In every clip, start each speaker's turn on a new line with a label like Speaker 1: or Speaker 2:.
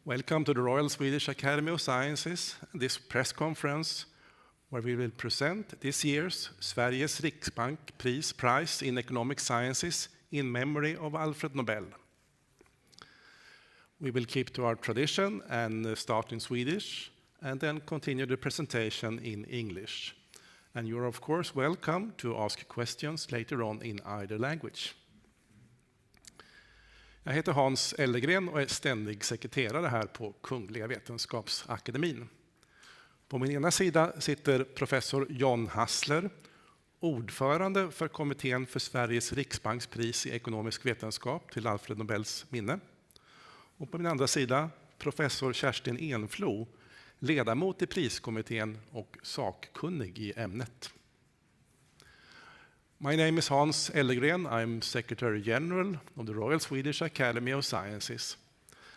Speaker 1: Welcome to the Royal Swedish Academy of Sciences, this press conference where we will present this year's Sveriges Riksbank Prize in Economic Sciences in Memory of Alfred Nobel. We will keep to our tradition and start in Swedish and then continue the presentation in English. And you're of course welcome to ask questions later on in either language. Jag heter Hans Ellegren och är ständig sekreterare här på Kungliga Vetenskapsakademin. På min ena sida sitter professor John Hassler, ordförande för kommittén för Sveriges Riksbanks Prize i ekonomisk vetenskap till Alfred Nobels minne. Och på min andra sida professor Kerstin Enflo, ledamot i priskommittén och sakkunnig i ämnet. My name is Hans Ellegren. I'm Secretary General of the Royal Swedish Academy of Sciences.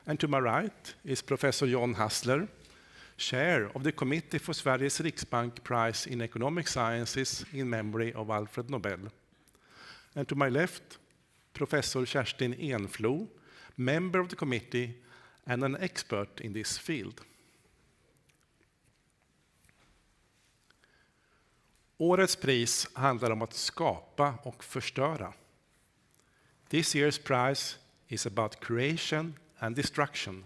Speaker 1: And to my right is Professor John Hassler, Chair of the Committee for Sveriges Riksbank Prize in Economic Sciences in Memory of Alfred Nobel. And to my left, Professor Kerstin Enflo, member of the committee and an expert in this field. Årets pris handlar om att skapa och förstöra. This year's prize is about creation and destruction.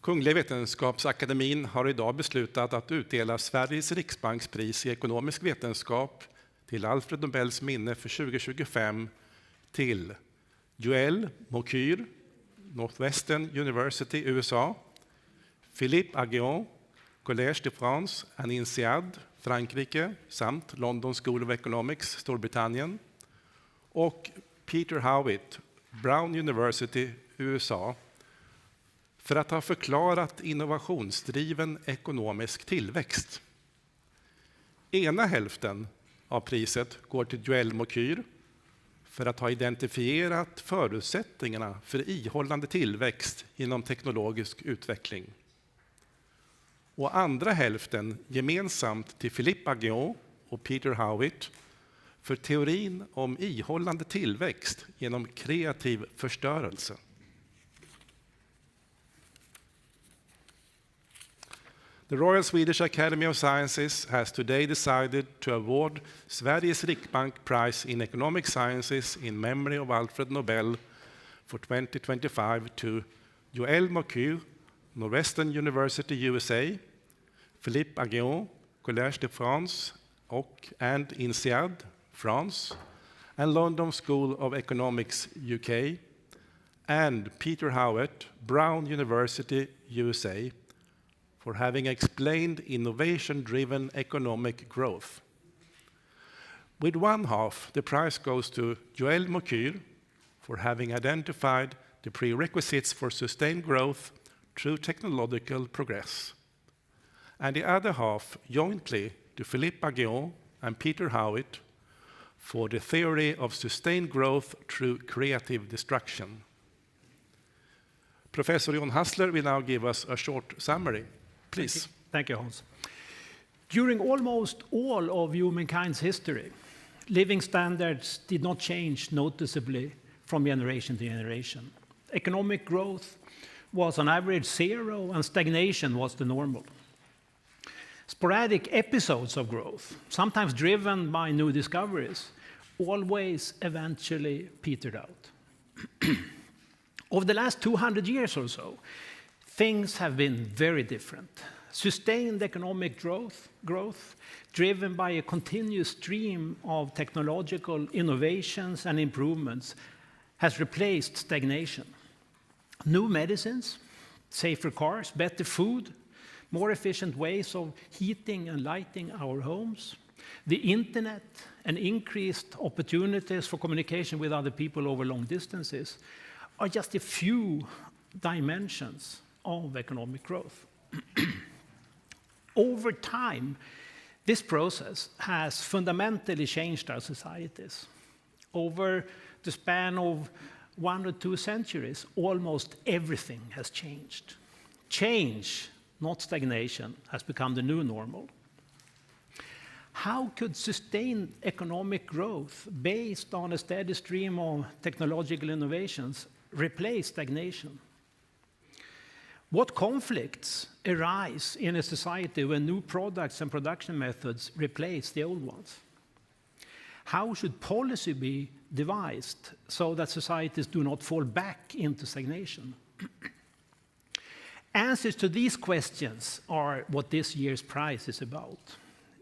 Speaker 1: Kungliga Vetenskapsakademin har idag beslutat att utdela Sveriges Riksbanks pris i ekonomisk vetenskap till Alfred Nobels minne för 2025 till Joel Mokyr, Northwestern University, USA, Philippe Aghion, Collège de France and INSEAD, Frankrike, samt London School of Economics, Storbritannien, och Peter Howitt, Brown University, USA, för att ha förklarat innovationsdriven ekonomisk tillväxt. Ena hälften av priset går till Joel Mokyr för att ha identifierat förutsättningarna för ihållande tillväxt inom teknologisk utveckling. Och andra hälften gemensamt till Philippe Aghion och Peter Howitt för teorin om ihållande tillväxt genom kreativ förstörelse. The Royal Swedish Academy of Sciences has today decided to award Sveriges Riksbank Prize in Economic Sciences in Memory of Alfred Nobel for 2025 to Joel Mokyr, Northwestern University, USA, Philippe Aghion, Collège de France and INSEAD, France, and London School of Economics, UK, and Peter Howitt, Brown University, USA, for having explained innovation-driven economic growth. With one half, the prize goes to Joel Mokyr for having identified the prerequisites for sustained growth through technological progress. And the other half jointly to Philippe Aghion and Peter Howitt for the theory of sustained growth through creative destruction. Professor John Hassler will now give us a short summary. Please.
Speaker 2: Thank you, Hans. During almost all of humankind's history, living standards did not change noticeably from generation to generation. Economic growth was on average zero, and stagnation was the normal. Sporadic episodes of growth, sometimes driven by new discoveries, always eventually petered out. Over the last 200 years or so, things have been very different. Sustained economic growth driven by a continuous stream of technological innovations and improvements has replaced stagnation. New medicines, safer cars, better food, more efficient ways of heating and lighting our homes, the internet, and increased opportunities for communication with other people over long distances are just a few dimensions of economic growth. Over time, this process has fundamentally changed our societies. Over the span of 1 or 2 centuries, almost everything has changed. Change, not stagnation, has become the new normal. How could sustained economic growth based on a steady stream of technological innovations replace stagnation? What conflicts arise in a society when new products and production methods replace the old ones? How should policy be devised so that societies do not fall back into stagnation? Answers to these questions are what this year's prize is about.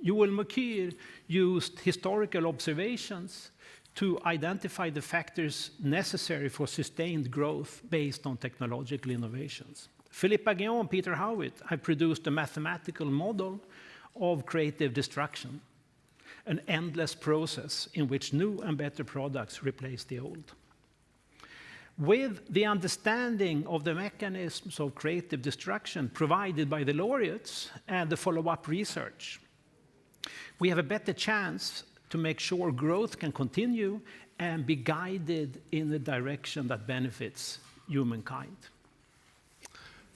Speaker 2: Joel Mokyr used historical observations to identify the factors necessary for sustained growth based on technological innovations. Philippe Aghion and Peter Howitt have produced a mathematical model of creative destruction, an endless process in which new and better products replace the old. With the understanding of the mechanisms of creative destruction provided by the laureates and the follow-up research, we have a better chance to make sure growth can continue and be guided in the direction that benefits humankind.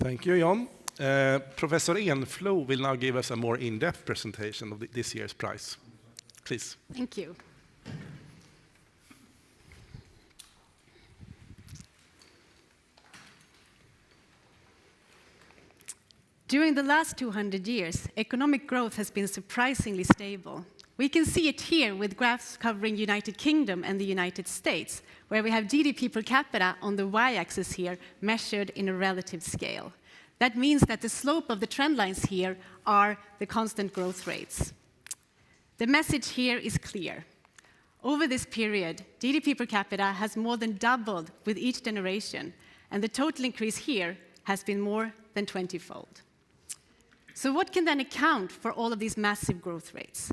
Speaker 1: Thank you, John. Professor Enflo will now give us a more in-depth presentation of this year's prize. Please.
Speaker 3: Thank you. During the last 200 years, economic growth has been surprisingly stable. We can see it here with graphs covering United Kingdom and the United States, where we have GDP per capita on the y-axis here, measured in a relative scale. That means that the slope of the trend lines here are the constant growth rates. The message here is clear. Over this period, GDP per capita has more than doubled with each generation, and the total increase here has been more than 20-fold. So what can then account for all of these massive growth rates?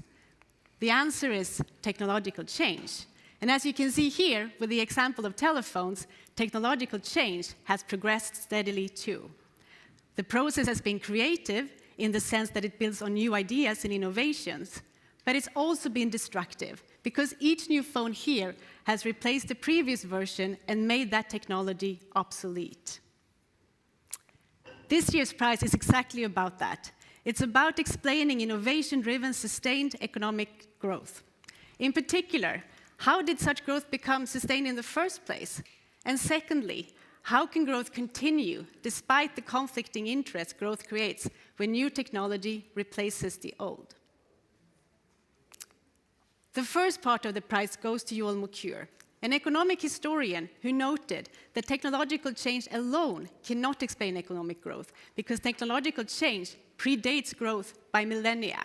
Speaker 3: The answer is technological change. And as you can see here, with the example of telephones, technological change has progressed steadily too. The process has been creative in the sense that it builds on new ideas and innovations, but it's also been destructive because each new phone here has replaced the previous version and made that technology obsolete. This year's prize is exactly about that. It's about explaining innovation-driven, sustained economic growth. In particular, how did such growth become sustained in the first place? And secondly, how can growth continue despite the conflicting interests growth creates when new technology replaces the old? The first part of the prize goes to Joel Mokyr, an economic historian who noted that technological change alone cannot explain economic growth because technological change predates growth by millennia.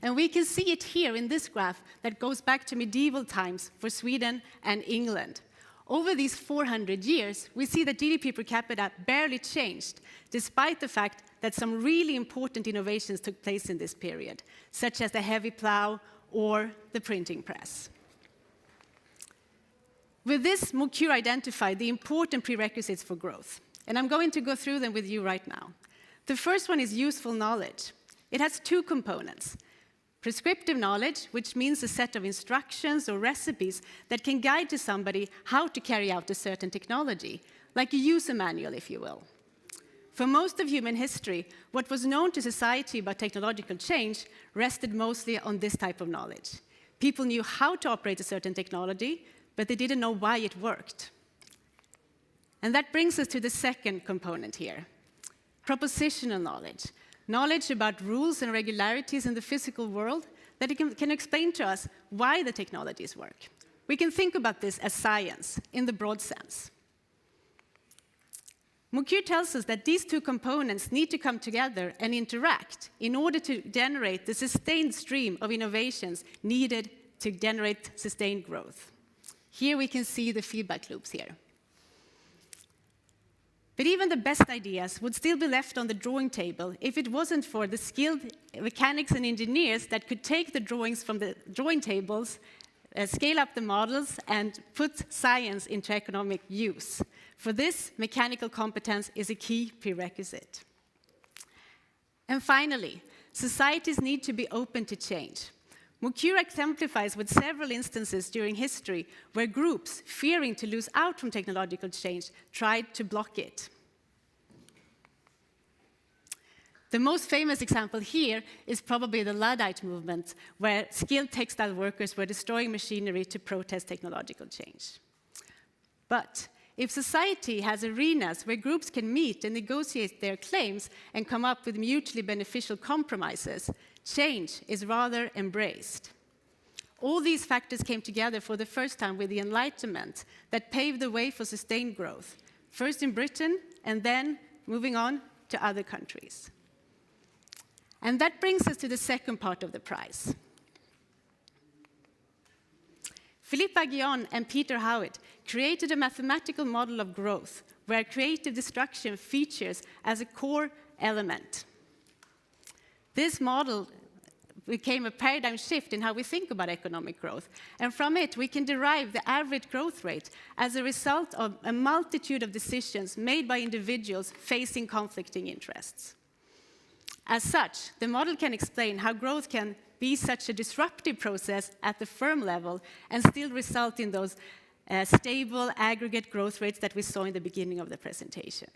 Speaker 3: And we can see it here in this graph that goes back to medieval times for Sweden and England. Over these 400 years, we see that GDP per capita barely changed, despite the fact that some really important innovations took place in this period, such as the heavy plow or the printing press. With this, Mokyr identified the important prerequisites for growth, and I'm going to go through them with you right now. The first one is useful knowledge. It has two components. Prescriptive knowledge, which means a set of instructions or recipes that can guide to somebody how to carry out a certain technology, like a user manual, if you will. For most of human history, what was known to society about technological change rested mostly on this type of knowledge. People knew how to operate a certain technology, but they didn't know why it worked. And that brings us to the second component here, propositional knowledge. Knowledge about rules and regularities in the physical world that can explain to us why the technologies work. We can think about this as science in the broad sense. Mokyr tells us that these two components need to come together and interact in order to generate the sustained stream of innovations needed to generate sustained growth. Here we can see the feedback loops here. But even the best ideas would still be left on the drawing table if it wasn't for the skilled mechanics and engineers that could take the drawings from the drawing tables, scale up the models, and put science into economic use. For this, mechanical competence is a key prerequisite. And finally, societies need to be open to change. Mokyr exemplifies with several instances during history where groups, fearing to lose out from technological change, tried to block it. The most famous example here is probably the Luddite movement, where skilled textile workers were destroying machinery to protest technological change. But if society has arenas where groups can meet and negotiate their claims and come up with mutually beneficial compromises, change is rather embraced. All these factors came together for the first time with the Enlightenment that paved the way for sustained growth, first in Britain and then moving on to other countries. And that brings us to the second part of the prize. Philippe Aghion and Peter Howitt created a mathematical model of growth where creative destruction features as a core element. This model became a paradigm shift in how we think about economic growth, and from it we can derive the average growth rate as a result of a multitude of decisions made by individuals facing conflicting interests. As such, the model can explain how growth can be such a disruptive process at the firm level and still result in those stable aggregate growth rates that we saw in the beginning of the presentation.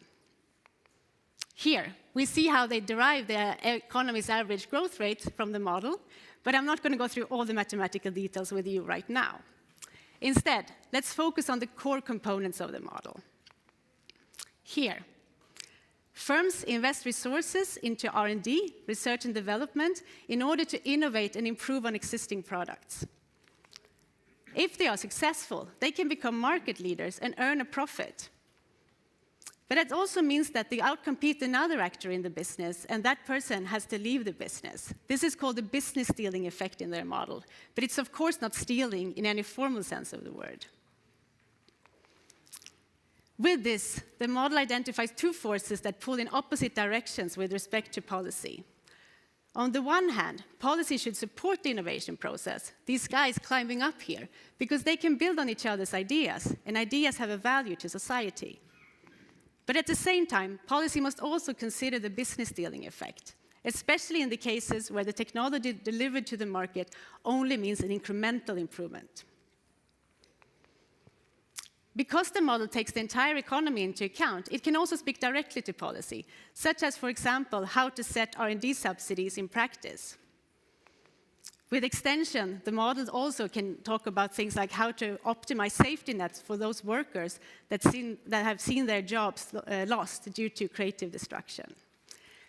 Speaker 3: Here, we see how they derive the economy's average growth rate from the model, but I'm not going to go through all the mathematical details with you right now. Instead, let's focus on the core components of the model. Here, firms invest resources into R&D, research and development, in order to innovate and improve on existing products. If they are successful, they can become market leaders and earn a profit. But that also means that they outcompete another actor in the business, and that person has to leave the business. This is called the business stealing effect in their model, but it's of course not stealing in any formal sense of the word. With this, the model identifies two forces that pull in opposite directions with respect to policy. On the one hand, policy should support the innovation process, these guys climbing up here, because they can build on each other's ideas, and ideas have a value to society. But at the same time, policy must also consider the business stealing effect, especially in the cases where the technology delivered to the market only means an incremental improvement. Because the model takes the entire economy into account, it can also speak directly to policy, such as, for example, how to set R&D subsidies in practice. With extension, the models also can talk about things like how to optimize safety nets for those workers that have seen their jobs lost due to creative destruction.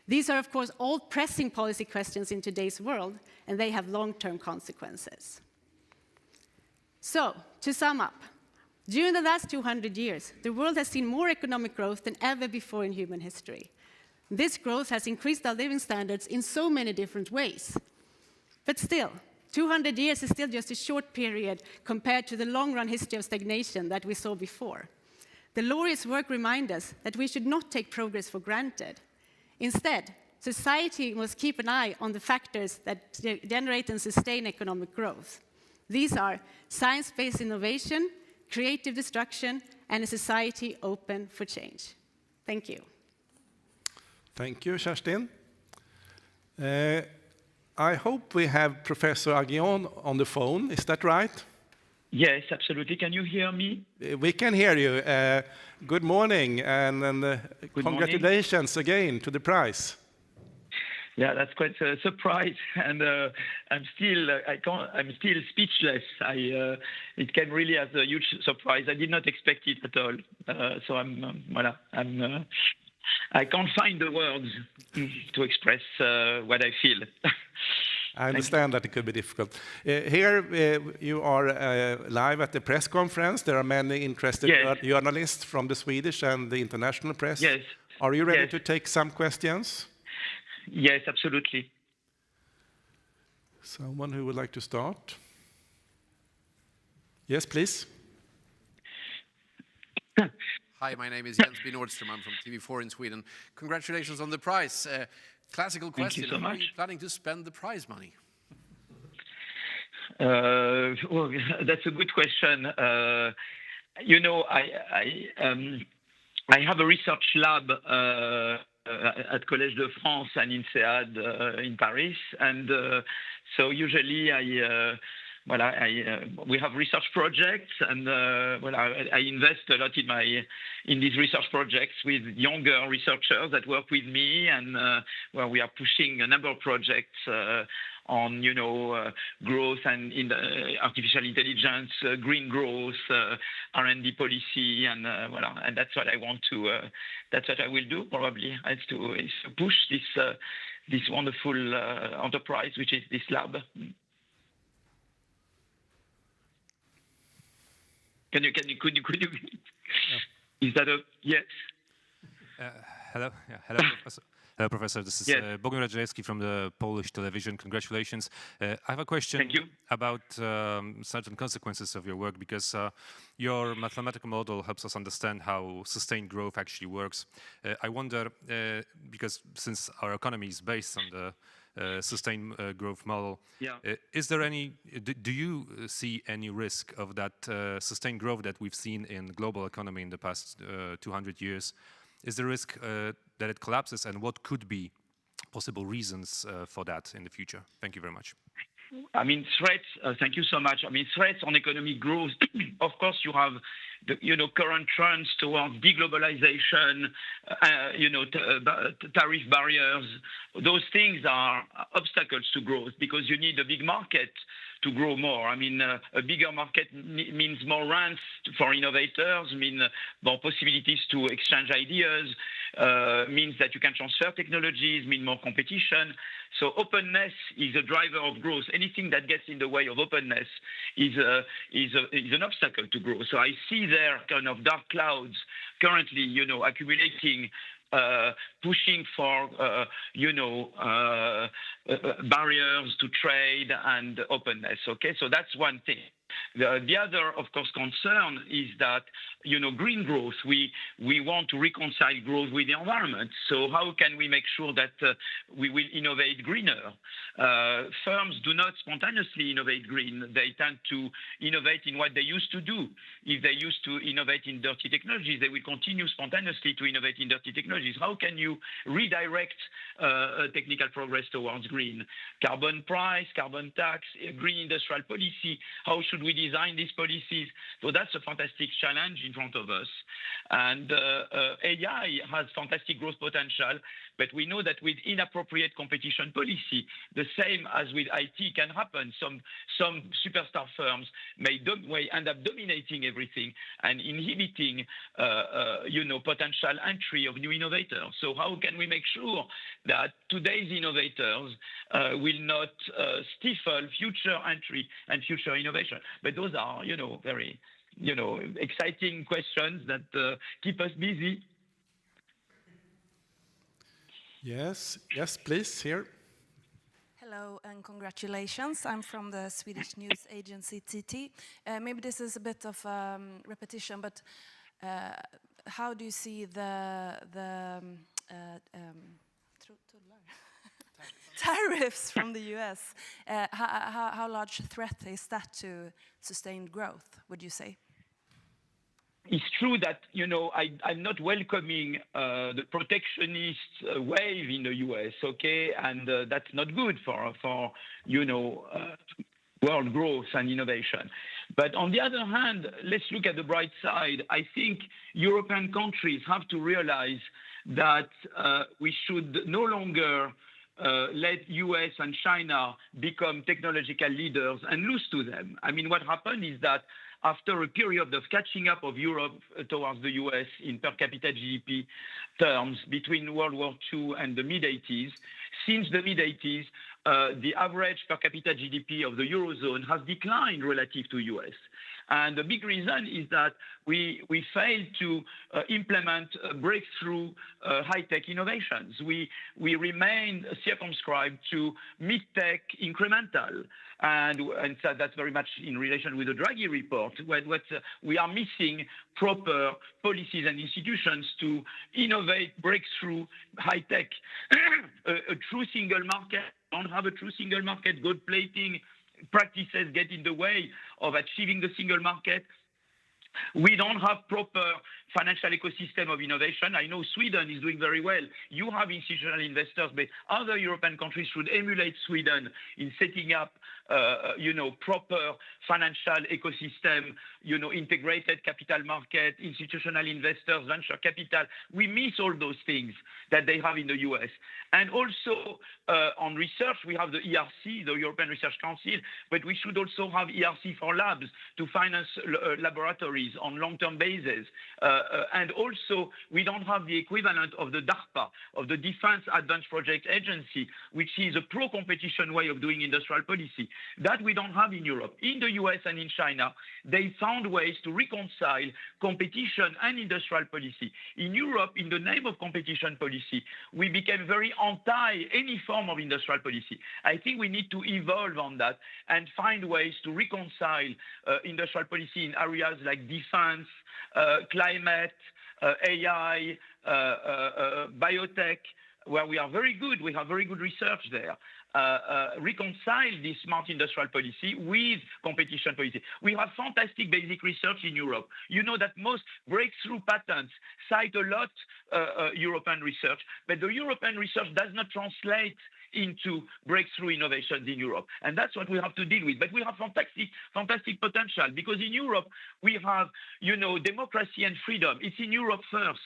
Speaker 3: These are, of course, all pressing policy questions in today's world, and they have long-term consequences. So, to sum up, during the last 200 years, the world has seen more economic growth than ever before in human history. This growth has increased our living standards in so many different ways. But still, 200 years is still just a short period compared to the long-run history of stagnation that we saw before. The laureates' work reminds us that we should not take progress for granted. Instead, society must keep an eye on the factors that generate and sustain economic growth. These are science-based innovation, creative destruction, and a society open for change. Thank you.
Speaker 1: Thank you, Kerstin. I hope we have Professor Aghion on the phone. Is that right?
Speaker 4: Yes, absolutely. Can you hear me?
Speaker 1: We can hear you. Good morning, and
Speaker 4: Good
Speaker 1: congratulations again to the prize.
Speaker 4: Yeah, that's quite a surprise, and I'm still speechless. It came really as a huge surprise. I did not expect it at all. So I can't find the words to express what I feel.
Speaker 1: I understand that it could be difficult. Here you are live at the press conference. There are many interested journalists from the Swedish and the international press.
Speaker 4: Yes.
Speaker 1: Are you ready to take some questions?
Speaker 4: Yes, absolutely.
Speaker 1: Someone who would like to start? Yes, please.
Speaker 5: Hi, my name is Jens B. Nordström. I'm from TV4 in Sweden. Congratulations on the prize. Classical question.
Speaker 4: Thank you so much.
Speaker 5: How are you planning to spend the prize money?
Speaker 4: Well, that's a good question. You know, I have a research lab at Collège de France and INSEAD in Paris, and so usually we have research projects, and I invest a lot in these research projects with younger researchers that work with me, and where we are pushing a number of projects on growth and in artificial intelligence, green growth, R&D policy, and and that's what I want to. That's what I will do probably. Is to push this wonderful enterprise, which is this lab. Could you? Yeah. Is that a yes?
Speaker 6: Hello. Yeah, hello, Professor. Hello, Professor. This is Bogun Radziejewski from the Polish television. Congratulations. I have a question about certain consequences of your work, because your mathematical model helps us understand how sustained growth actually works. I wonder, because since our economy is based on the sustained growth model, is there any? Do you see any risk of that sustained growth that we've seen in global economy in the past 200 years? Is there a risk that it collapses, and what could be possible reasons for that in the future? Thank you very much.
Speaker 4: I mean, threats. Thank you so much. I mean, threats on economic growth. Of course, you have the current trends towards deglobalization. Tariff barriers. Those things are obstacles to growth because you need a big market to grow more. I mean, a bigger market means more rents for innovators, mean more possibilities to exchange ideas, means that you can transfer technologies, mean more competition. So openness is a driver of growth. Anything that gets in the way of openness is an obstacle to growth. So I see there kind of dark clouds currently, accumulating, pushing for, barriers to trade and openness. Okay, so that's one thing. The other, of course, concern is that, green growth, we want to reconcile growth with the environment. So how can we make sure that we will innovate greener? Firms do not spontaneously innovate green. They tend to innovate in what they used to do. If they used to innovate in dirty technologies, they will continue spontaneously to innovate in dirty technologies. How can you redirect technical progress towards green? Carbon price, carbon tax, green industrial policy. How should we design these policies? So that's a fantastic challenge in front of us. And AI has fantastic growth potential, but we know that with inappropriate competition policy, the same as with IT can happen. Some superstar firms may end up dominating everything and inhibiting, potential entry of new innovators. So how can we make sure that today's innovators will not stifle future entry and future innovation? But those are, very, exciting questions that keep us busy.
Speaker 1: Yes, please, here.
Speaker 7: Hello and congratulations. I'm from the Swedish news agency TT. Maybe this is a bit of repetition, but how do you see the tariffs from the US? How large a threat is that to sustained growth, would you say?
Speaker 4: It's true that, I'm not welcoming the protectionist wave in the US, okay? And that's not good for world growth and innovation. But on the other hand, let's look at the bright side. I think European countries have to realize that we should no longer let US and China become technological leaders and lose to them. I mean, what happened is that after a period of catching up of Europe towards the US in per capita GDP terms between World War II and the mid-80s, since the mid-80s, the average per capita GDP of the Eurozone has declined relative to US. And the big reason is that we failed to implement breakthrough high-tech innovations. We remained circumscribed to mid-tech incremental. And so that's very much in relation with the Draghi report, what we are missing proper policies and institutions to innovate breakthrough high-tech. A true single market, don't have a true single market, gold plating practices get in the way of achieving the single market. We don't have proper, financial ecosystem of innovation. I know Sweden is doing very well. You have institutional investors, but other European countries should emulate Sweden in setting up, proper financial ecosystem, integrated capital market, institutional investors, venture capital. We miss all those things that they have in the US. And also on research, we have the ERC, the European Research Council, but we should also have ERC for labs to finance laboratories on long-term basis. And also, we don't have the equivalent of the DARPA, of the Defense Advanced Project Agency, which is a pro-competition way of doing industrial policy. That we don't have in Europe. In the US and in China, they found ways to reconcile competition and industrial policy. In Europe, in the name of competition policy, we became very anti any form of industrial policy. I think we need to evolve on that and find ways to reconcile industrial policy in areas like defense, climate, AI, biotech, where we are very good. We have very good research there. Reconcile this smart industrial policy with competition policy. We have fantastic basic research in Europe. You know that most breakthrough patents cite a lot European research, but the European research does not translate into breakthrough innovations in Europe. And that's what we have to deal with. But we have fantastic potential, because in Europe, we have, democracy and freedom. It's in Europe first.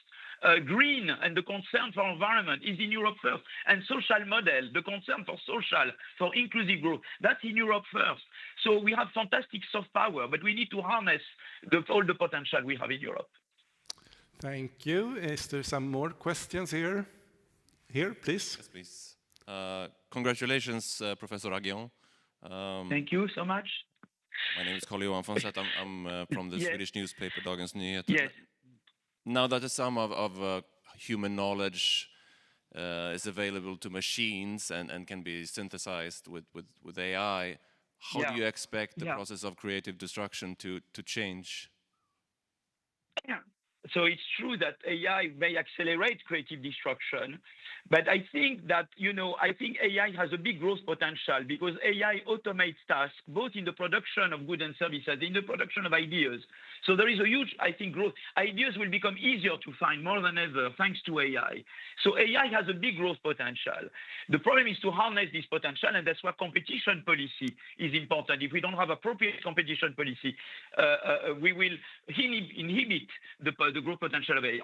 Speaker 4: Green and the concern for environment is in Europe first. And social model, the concern for social, for inclusive growth, that's in Europe first. So we have fantastic soft power, but we need to harness all the potential we have in Europe.
Speaker 1: Thank you. Is there some more questions here? Here, please.
Speaker 8: Yes, please. Congratulations, Professor Aghion.
Speaker 4: Thank you so much.
Speaker 8: My name is Carl-Johan von Seth. I'm from the Swedish newspaper Dagens Nyheter.
Speaker 4: Yes.
Speaker 8: Now that the sum of human knowledge is available to machines and can be synthesized with AI, how do you expect the process of creative destruction to change?
Speaker 4: Yeah. So it's true that AI may accelerate creative destruction, but I think that, I think AI has a big growth potential, because AI automates tasks, both in the production of goods and services, in the production of ideas. So there is a huge, I think, growth. Ideas will become easier to find more than ever, thanks to AI. So AI has a big growth potential. The problem is to harness this potential, and that's why competition policy is important. If we don't have appropriate competition policy, we will inhibit the growth potential of AI.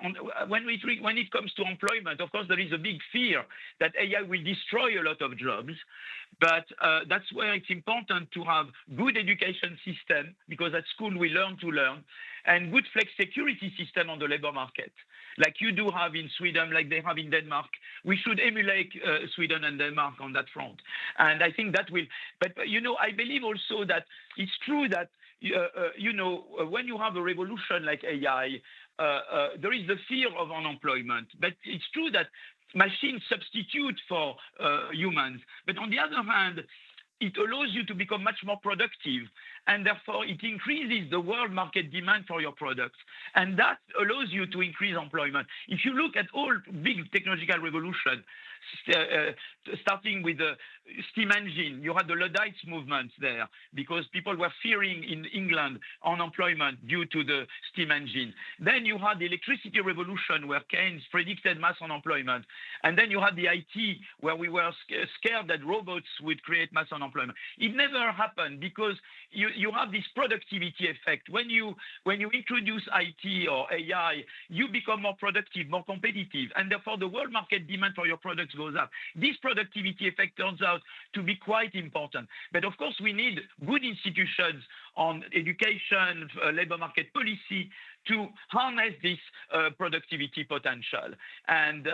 Speaker 4: When it comes to employment, of course, there is a big fear that AI will destroy a lot of jobs, but that's where it's important to have good education system, because at school we learn to learn, and good flex security system on the labor market, like you do have in Sweden, like they have in Denmark. We should emulate Sweden and Denmark on that front. And I think that will, but I believe also that it's true that, when you have a revolution like AI, there is the fear of unemployment. But it's true that machines substitute for humans. But on the other hand, it allows you to become much more productive, and therefore it increases the world market demand for your products. And that allows you to increase employment. If you look at all big technological revolutions, starting with the steam engine, you had the Luddites movement there, because people were fearing in England unemployment due to the steam engine. Then you had the electricity revolution, where Keynes predicted mass unemployment. And then you had the IT, where we were scared that robots would create mass unemployment. It never happened, because you have this productivity effect. When you introduce IT or AI, you become more productive, more competitive, and therefore the world market demand for your products goes up. This productivity effect turns out to be quite important. But of course, we need good institutions on education, labor market policy, to harness this productivity potential, and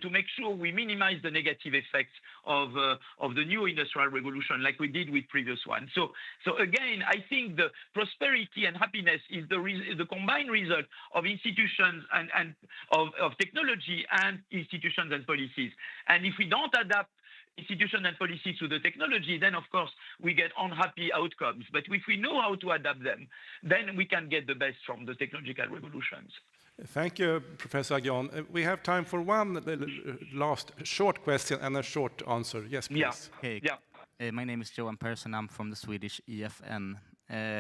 Speaker 4: to make sure we minimize the negative effects of the new industrial revolution, like we did with previous one. So again, I think the prosperity and happiness is the combined result of institutions and of technology and institutions and policies. And if we don't adapt institutions and policies to the technology, then of course we get unhappy outcomes. But if we know how to adapt them, then we can get the best from the technological revolutions.
Speaker 1: Thank you, Professor Aghion. We have time for one last short question and a short answer. Yes, please.
Speaker 9: Yeah. Hey, my name is Johan Persson. I'm from the Swedish EFN.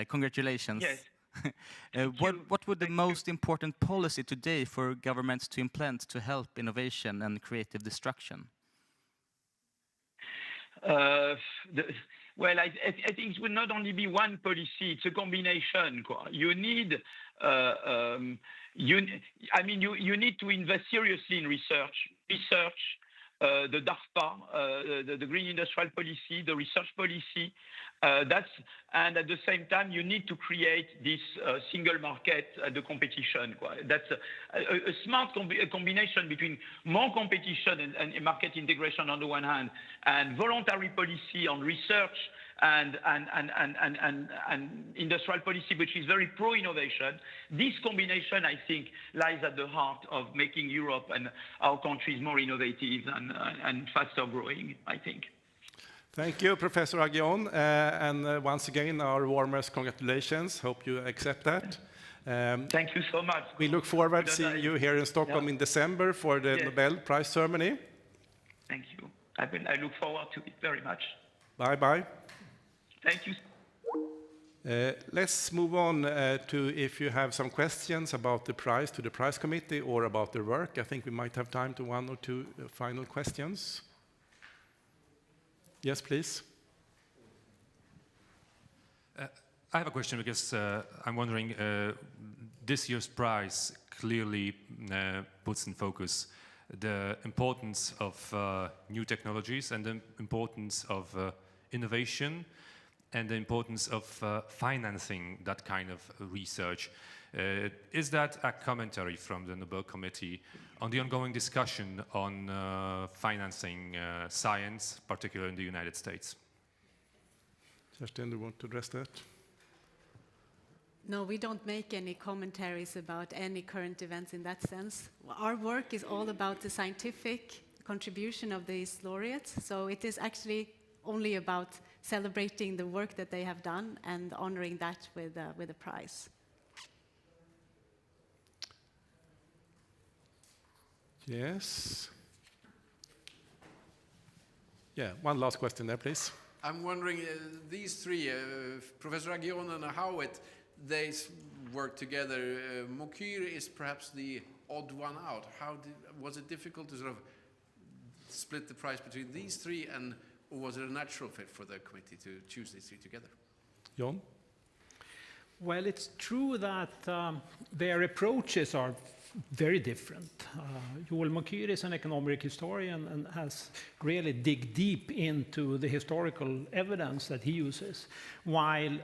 Speaker 9: Congratulations.
Speaker 4: Yes.
Speaker 9: What would the most important policy today for governments to implement to help innovation and creative destruction?
Speaker 4: Well, I think it would not only be one policy; it's a combination. You need, you need to invest seriously in research. The DARPA, the Green Industrial Policy, the research policy. And at the same time, you need to create this single market, the competition. That's a smart combination between more competition and market integration on the one hand, and voluntary policy on research and industrial policy, which is very pro-innovation. This combination, I think, lies at the heart of making Europe and our countries more innovative and faster growing, I think.
Speaker 1: Thank you, Professor Aghion. And once again, our warmest congratulations. Hope you accept that.
Speaker 4: Thank you so much.
Speaker 1: We look forward to seeing you here in Stockholm in December for the Nobel Prize ceremony.
Speaker 4: Thank you. I look forward to it very much.
Speaker 1: Bye-bye.
Speaker 4: Thank you.
Speaker 1: Let's move on to if you have some questions about the prize to the prize committee or about the work. I think we might have time to one or two final questions. Yes, please.
Speaker 6: I have a question because I'm wondering, this year's prize clearly puts in focus the importance of new technologies and the importance of innovation and the importance of financing that kind of research. Is that a commentary from the Nobel Committee on the ongoing discussion on financing science, particularly in the United States?
Speaker 1: Kerstin, do you want to address that?
Speaker 3: No, we don't make any commentaries about any current events in that sense. Our work is all about the scientific contribution of these laureates, so it is actually only about celebrating the work that they have done and honoring that with a prize.
Speaker 1: Yes. Yeah, one last question there, please.
Speaker 5: I'm wondering, these three, Professor Aghion and Howitt, they work together. Mokyr is perhaps the odd one out. Was it difficult to sort of split the prize between these three, or was it a natural fit for the committee to choose these three together?
Speaker 1: John?
Speaker 2: Well, it's true that their approaches are very different. Joel Mokyr is an economic historian and has really dig deep into the historical evidence that he uses, while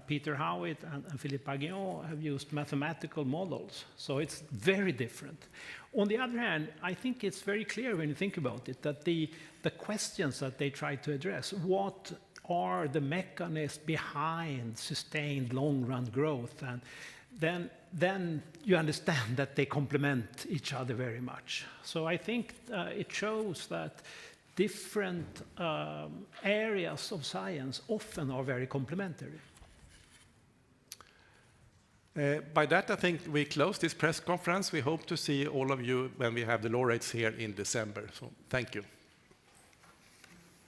Speaker 2: Peter Howitt and Philippe Aghion have used mathematical models. So it's very different. On the other hand, I think it's very clear when you think about it that the questions that they try to address, what are the mechanisms behind sustained long-run growth, and then you understand that they complement each other very much. So I think it shows that different areas of science often are very complementary.
Speaker 1: By that, I think we close this press conference. We hope to see all of you when we have the laureates here in December. So thank you.